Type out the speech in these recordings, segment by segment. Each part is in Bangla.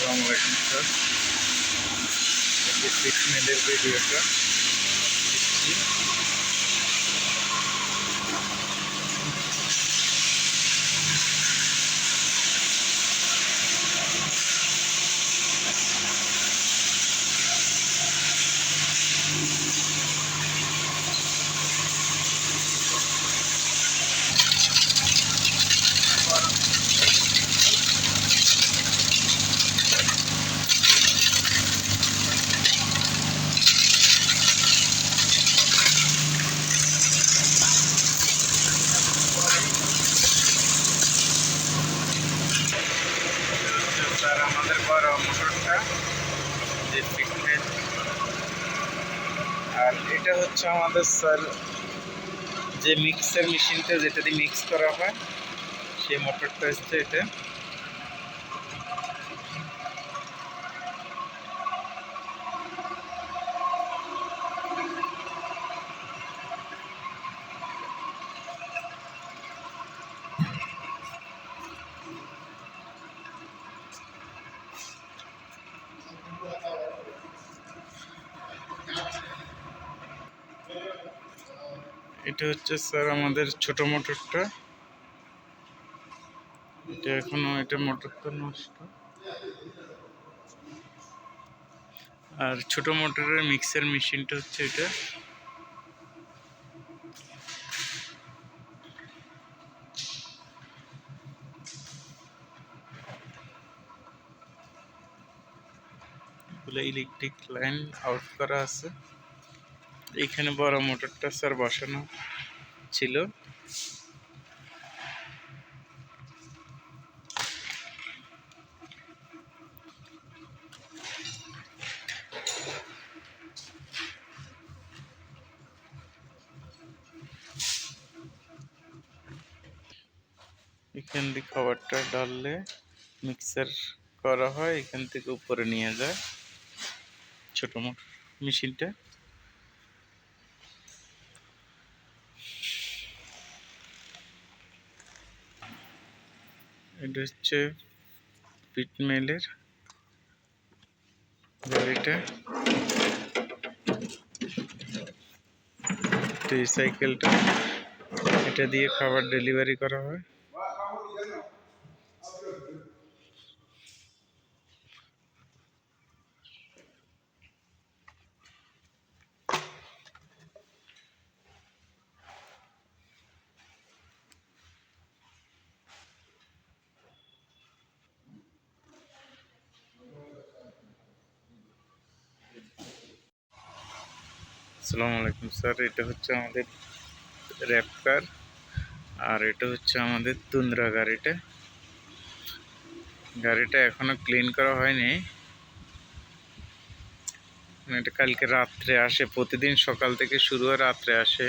আসসালামু আলাইকুম স্যার, এই ফিটমেলের ভিডিওটা দিচ্ছি। স্যার আমাদের বড় মোটরটা যে ফিটমেল, আর এটা হচ্ছে আমাদের স্যার যে মিক্সার মেশিনটা যেটা দিয়ে মিক্স করা হয় সেই মোটরটা হচ্ছে এটা। এটা হচ্ছে স্যার আমাদের ছোট মোটরটা, এটা এখনো এটা মোটরটা নষ্ট। আর ছোট মোটরের মিক্সার মেশিনটা হচ্ছে এটা। ইলেকট্রিক লাইন আউট করা আছে। এইখানে বড় মোটরটা স্যার বসানো ছিল। এখান দিয়ে খাবারটা ডাললে মিক্সার করা হয়, এখান থেকে উপরে নিয়ে যায় ছোট মোটর মেশিনটা। এটা হচ্ছে ফিটমেলের গাড়িটা, এই সাইকেলটা, এটা দিয়ে খাবার ডেলিভারি করা হয়। আসসালামু আলাইকুম স্যার, এটা হচ্ছে আমাদের র্যাপকার, আর এটা হচ্ছে আমাদের তুন্দ্রা গাড়িটা। গাড়িটা এখনো ক্লিন করা হয়নি, এটা কালকে রাত্রে আসে, প্রতিদিন সকাল থেকে শুরু হয় রাত্রে আসে।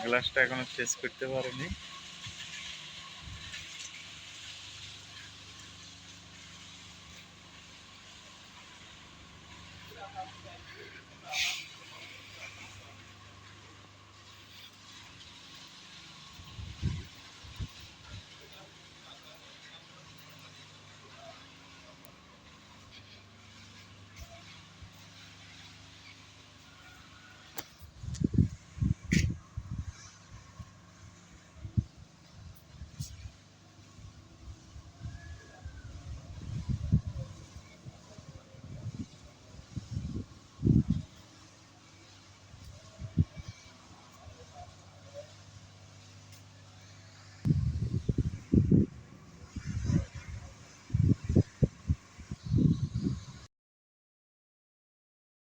গ্লাসটা এখনো চেঞ্জ করতে পারেনি।